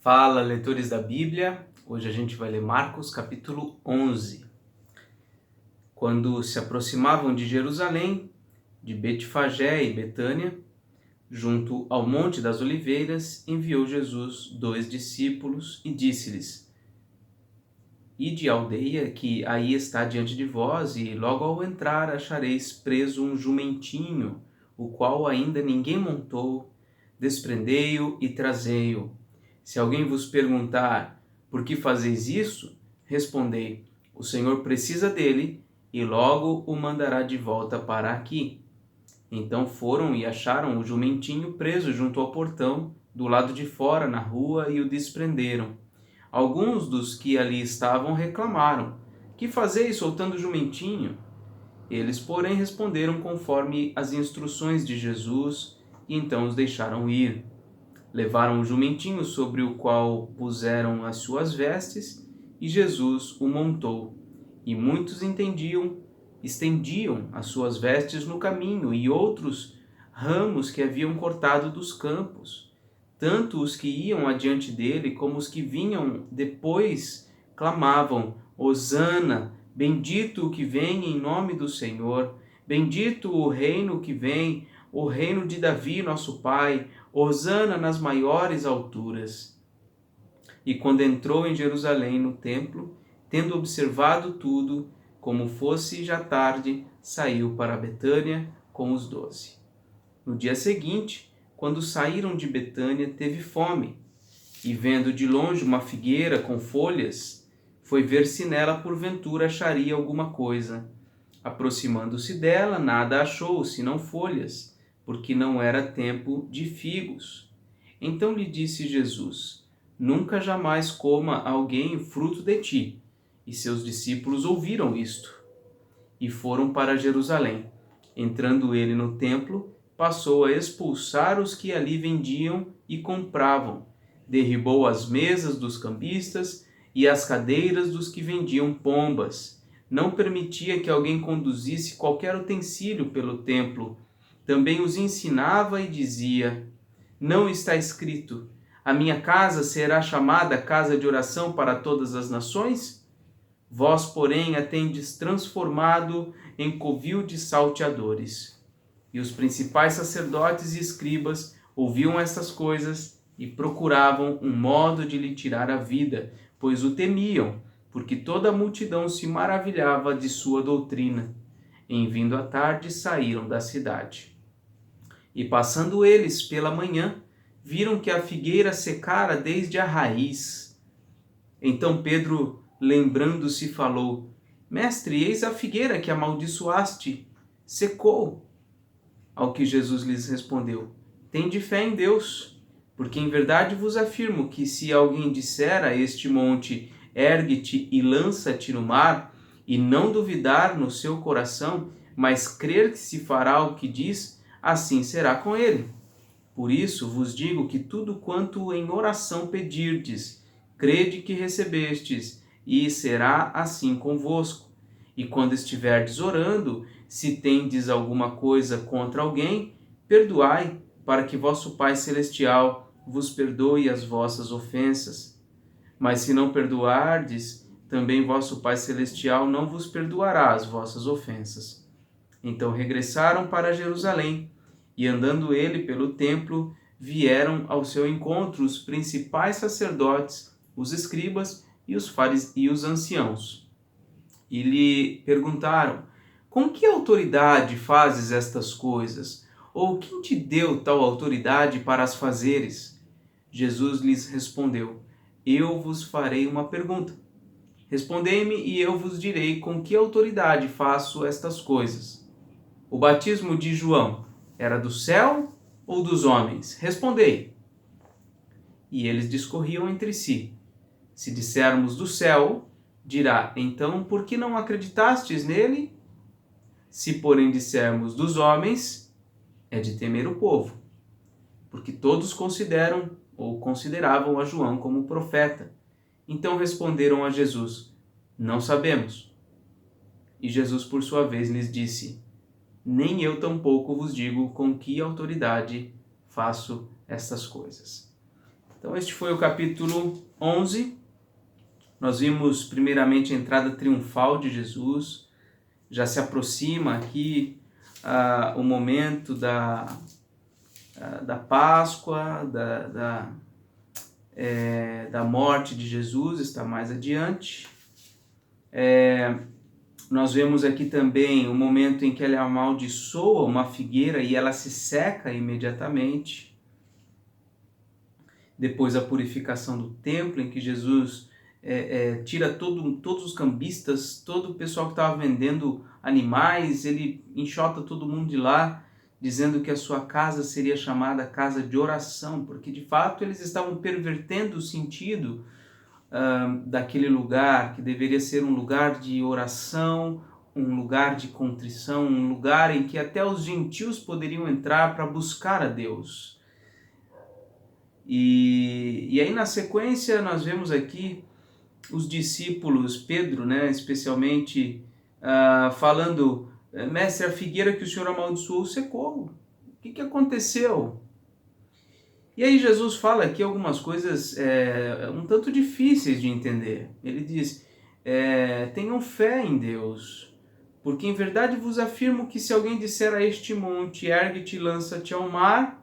Fala, leitores da Bíblia. Hoje a gente vai ler Marcos capítulo 11. Quando se aproximavam de Jerusalém, de Betfagé e Betânia, junto ao Monte das Oliveiras, enviou Jesus 2 discípulos e disse-lhes: Ide à aldeia que aí está diante de vós, e logo ao entrar achareis preso um jumentinho, o qual ainda ninguém montou. Desprendei-o e trazei-o. Se alguém vos perguntar: por que fazeis isso? Respondei: o Senhor precisa dele e logo o mandará de volta para aqui. Então foram e acharam o jumentinho preso junto ao portão, do lado de fora, na rua, e o desprenderam. Alguns dos que ali estavam reclamaram: que fazeis soltando o jumentinho? Eles, porém, responderam conforme as instruções de Jesus, e então os deixaram ir. Levaram o jumentinho sobre o qual puseram as suas vestes, e Jesus o montou. E muitos estendiam as suas vestes no caminho, e outros ramos que haviam cortado dos campos. Tanto os que iam adiante dele como os que vinham depois clamavam: Hosana, bendito o que vem em nome do Senhor, bendito o reino que vem, o reino de Davi, nosso pai, Hosana nas maiores alturas. E quando entrou em Jerusalém no templo, tendo observado tudo, como fosse já tarde, saiu para Betânia com os 12. No dia seguinte, quando saíram de Betânia, teve fome, e vendo de longe uma figueira com folhas, foi ver se nela porventura acharia alguma coisa. Aproximando-se dela, nada achou, senão folhas, porque não era tempo de figos. Então lhe disse Jesus: Nunca jamais coma alguém o fruto de ti. E seus discípulos ouviram isto, e foram para Jerusalém. Entrando ele no templo, passou a expulsar os que ali vendiam e compravam. Derribou as mesas dos cambistas e as cadeiras dos que vendiam pombas. Não permitia que alguém conduzisse qualquer utensílio pelo templo. Também os ensinava e dizia: Não está escrito: a minha casa será chamada casa de oração para todas as nações? Vós, porém, a tendes transformado em covil de salteadores. E os principais sacerdotes e escribas ouviam estas coisas e procuravam um modo de lhe tirar a vida, pois o temiam, porque toda a multidão se maravilhava de sua doutrina. Em vindo a tarde, saíram da cidade. E passando eles pela manhã, viram que a figueira secara desde a raiz. Então Pedro, lembrando-se, falou: Mestre, eis a figueira que amaldiçoaste, secou. Ao que Jesus lhes respondeu: Tende fé em Deus, porque em verdade vos afirmo que se alguém disser a este monte: ergue-te e lança-te no mar, e não duvidar no seu coração, mas crer que se fará o que diz, assim será com ele. Por isso vos digo que tudo quanto em oração pedirdes, crede que recebestes, e será assim convosco. E quando estiverdes orando, se tendes alguma coisa contra alguém, perdoai, para que vosso Pai Celestial vos perdoe as vossas ofensas. Mas se não perdoardes, também vosso Pai Celestial não vos perdoará as vossas ofensas. Então regressaram para Jerusalém, e andando ele pelo templo, vieram ao seu encontro os principais sacerdotes, os escribas e os anciãos. E lhe perguntaram: Com que autoridade fazes estas coisas? Ou quem te deu tal autoridade para as fazeres? Jesus lhes respondeu: Eu vos farei uma pergunta. Respondei-me e eu vos direi com que autoridade faço estas coisas. O batismo de João era do céu ou dos homens? Respondei. E eles discorriam entre si. Se dissermos do céu, dirá: Então, por que não acreditastes nele? Se, porém, dissermos dos homens, é de temer o povo, porque todos consideram ou consideravam a João como profeta. Então responderam a Jesus: Não sabemos. E Jesus, por sua vez, lhes disse: Nem eu tampouco vos digo com que autoridade faço estas coisas. Então este foi o capítulo 11. Nós vimos primeiramente a entrada triunfal de Jesus. Já se aproxima aqui o momento da Páscoa, da morte de Jesus, está mais adiante. Nós vemos aqui também o momento em que ele amaldiçoa uma figueira e ela se seca imediatamente. Depois a purificação do templo, em que Jesus tira todos os cambistas, todo o pessoal que estava vendendo animais, ele enxota todo mundo de lá, dizendo que a sua casa seria chamada casa de oração, porque de fato eles estavam pervertendo o sentido daquele lugar, que deveria ser um lugar de oração, um lugar de contrição, um lugar em que até os gentios poderiam entrar para buscar a Deus. E aí na sequência nós vemos aqui os discípulos, Pedro, né, especialmente, falando: mestre, a figueira que o Senhor amaldiçoou secou. O que aconteceu? E aí Jesus fala aqui algumas coisas um tanto difíceis de entender. Ele diz: tenham fé em Deus, porque em verdade vos afirmo que se alguém disser a este monte, ergue-te e lança-te ao mar,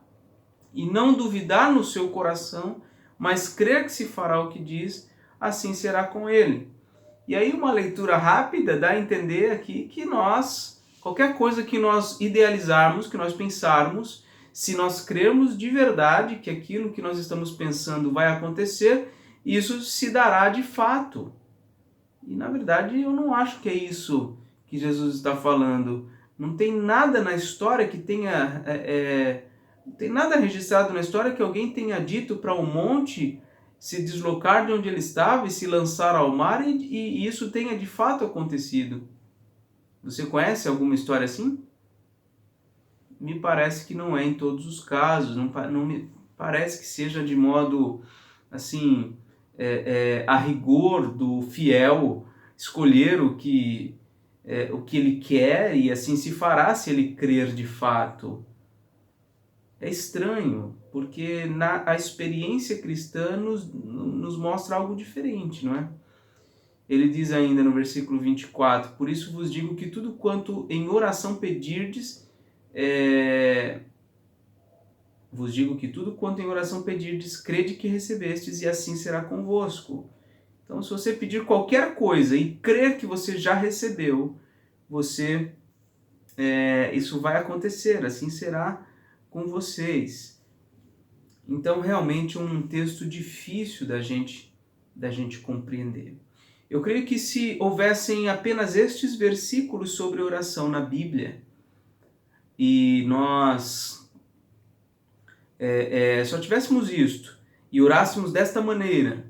e não duvidar no seu coração, mas crer que se fará o que diz, assim será com ele. E aí uma leitura rápida dá a entender aqui que qualquer coisa que nós idealizarmos, que nós pensarmos, se nós crermos de verdade que aquilo que nós estamos pensando vai acontecer, isso se dará de fato. E na verdade eu não acho que é isso que Jesus está falando. Não tem nada na história que tenha... Não tem nada registrado na história que alguém tenha dito para um monte se deslocar de onde ele estava e se lançar ao mar e isso tenha de fato acontecido. Você conhece alguma história assim? Me parece que não é em todos os casos, não me parece que seja de modo assim, a rigor do fiel escolher o que ele quer e assim se fará se ele crer de fato. É estranho, porque a experiência cristã nos mostra algo diferente, não é? Ele diz ainda no versículo 24, por isso vos digo que tudo quanto em oração pedirdes, crede que recebestes e assim será convosco. Então, se você pedir qualquer coisa e crer que você já recebeu, isso vai acontecer, assim será com vocês. Então, realmente um texto difícil da gente compreender. Eu creio que se houvessem apenas estes versículos sobre oração na Bíblia e nós só tivéssemos isto e orássemos desta maneira: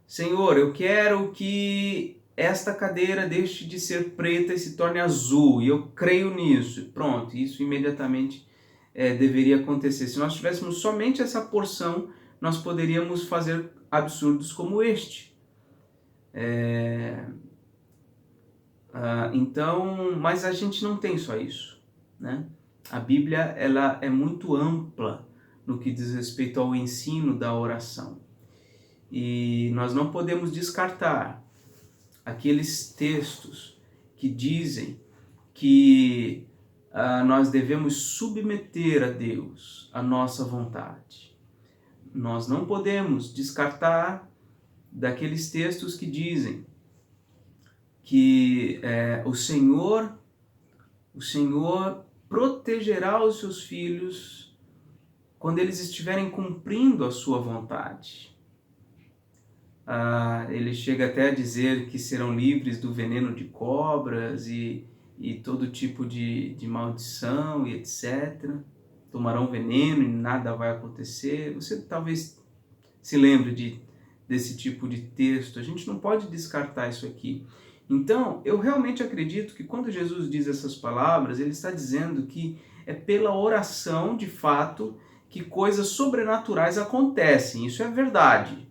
Senhor, eu quero que esta cadeira deixe de ser preta e se torne azul, e eu creio nisso. Pronto, isso imediatamente deveria acontecer. Se nós tivéssemos somente essa porção, nós poderíamos fazer absurdos como este. Então, mas a gente não tem só isso, né? A Bíblia ela é muito ampla no que diz respeito ao ensino da oração. E nós não podemos descartar aqueles textos que dizem que nós devemos submeter a Deus a nossa vontade. Nós não podemos descartar daqueles textos que dizem que o Senhor protegerá os seus filhos quando eles estiverem cumprindo a sua vontade. Ele chega até a dizer que serão livres do veneno de cobras e todo tipo de maldição e etc. Tomarão veneno e nada vai acontecer. Você talvez se lembre desse tipo de texto. A gente não pode descartar isso aqui. Então, eu realmente acredito que quando Jesus diz essas palavras, ele está dizendo que é pela oração, de fato, que coisas sobrenaturais acontecem. Isso é verdade.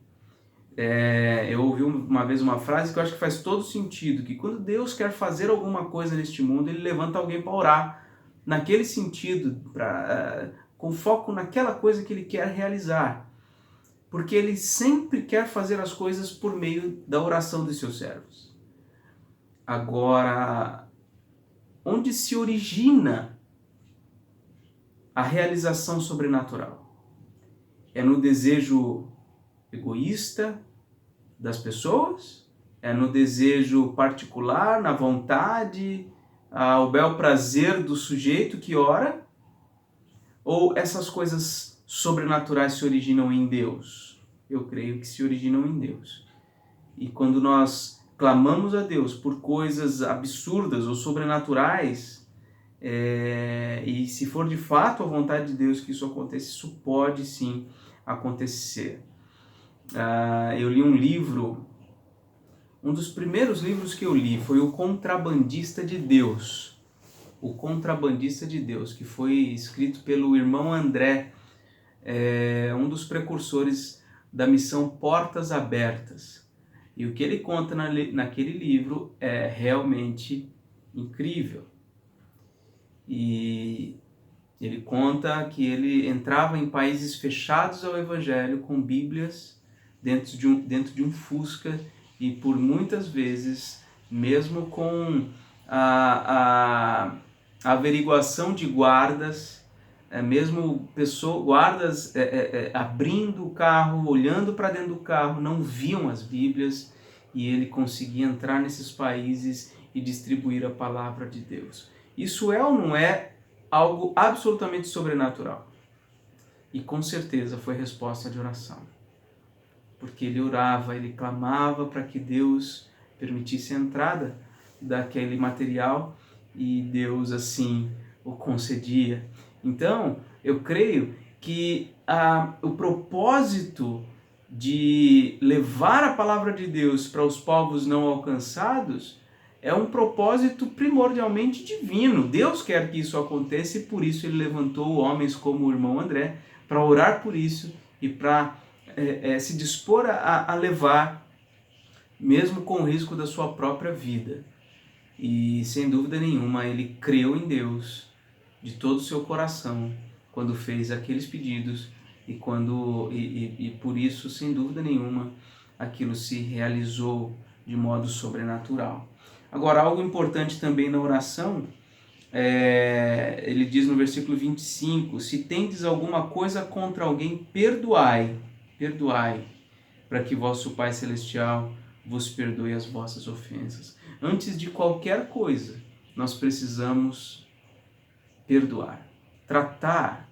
Eu ouvi uma vez uma frase que eu acho que faz todo sentido, que quando Deus quer fazer alguma coisa neste mundo, ele levanta alguém para orar, naquele sentido, com foco naquela coisa que ele quer realizar. porque Ele sempre quer fazer as coisas por meio da oração dos seus servos. Agora, onde se origina a realização sobrenatural? É no desejo egoísta das pessoas? É no desejo particular, na vontade, ao bel prazer do sujeito que ora? Ou essas coisas sobrenaturais se originam em Deus? Eu creio que se originam em Deus. E quando nós clamamos a Deus por coisas absurdas ou sobrenaturais, e se for de fato a vontade de Deus que isso aconteça, isso pode sim acontecer. Eu li um livro, um dos primeiros livros que eu li foi O Contrabandista de Deus. O Contrabandista de Deus, que foi escrito pelo irmão André, um dos precursores da missão Portas Abertas. E o que ele conta naquele livro é realmente incrível. E ele conta que ele entrava em países fechados ao Evangelho com Bíblias dentro de um Fusca, e por muitas vezes, mesmo com a averiguação de guardas, mesmo guardas abrindo o carro, olhando para dentro do carro, não viam as Bíblias, e ele conseguia entrar nesses países e distribuir a palavra de Deus. Isso é ou não é algo absolutamente sobrenatural? E com certeza foi resposta de oração. Porque ele orava, ele clamava para que Deus permitisse a entrada daquele material, e Deus assim o concedia. Então, eu creio que o propósito de levar a palavra de Deus para os povos não alcançados é um propósito primordialmente divino. Deus quer que isso aconteça, e por isso ele levantou homens como o irmão André para orar por isso e para se dispor a levar, mesmo com o risco da sua própria vida. E sem dúvida nenhuma ele creu em Deus de todo o seu coração quando fez aqueles pedidos, e por isso, sem dúvida nenhuma, aquilo se realizou de modo sobrenatural. Agora, algo importante também na oração, ele diz no versículo 25, se tendes alguma coisa contra alguém, perdoai, para que vosso Pai Celestial vos perdoe as vossas ofensas. Antes de qualquer coisa, nós precisamos perdoar, tratar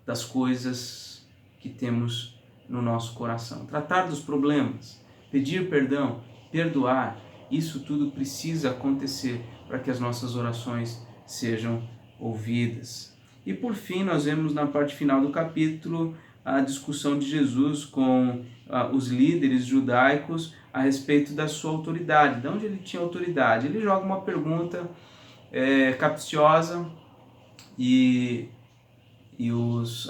das coisas que temos no nosso coração, tratar dos problemas, pedir perdão, perdoar. Isso tudo precisa acontecer para que as nossas orações sejam ouvidas. E por fim, nós vemos na parte final do capítulo a discussão de Jesus com os líderes judaicos a respeito da sua autoridade. De onde ele tinha autoridade? Ele joga uma pergunta capciosa, e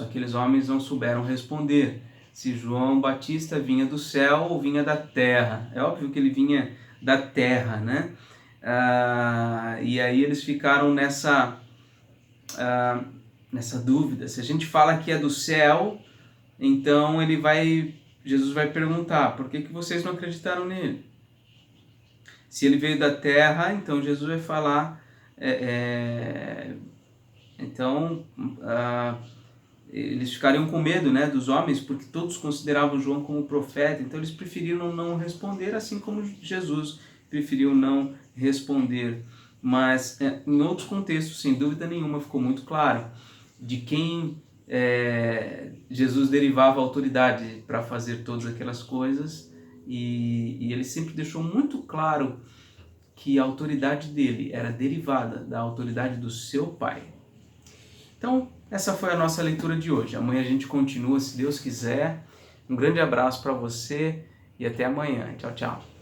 aqueles homens não souberam responder. Se João Batista vinha do céu ou vinha da terra. É óbvio que ele vinha da terra, né? E aí eles ficaram nessa dúvida. Se a gente fala que é do céu, então Jesus vai perguntar, por que vocês não acreditaram nele? Se ele veio da terra, então Jesus vai falar, eles ficariam com medo, né, dos homens, porque todos consideravam João como profeta, então eles preferiram não responder, assim como Jesus preferiu não responder. Mas em outros contextos, sem dúvida nenhuma, ficou muito claro de quem Jesus derivava a autoridade para fazer todas aquelas coisas, e ele sempre deixou muito claro que a autoridade dele era derivada da autoridade do seu Pai. Então, essa foi a nossa leitura de hoje. Amanhã a gente continua, se Deus quiser. Um grande abraço para você e até amanhã. Tchau, tchau.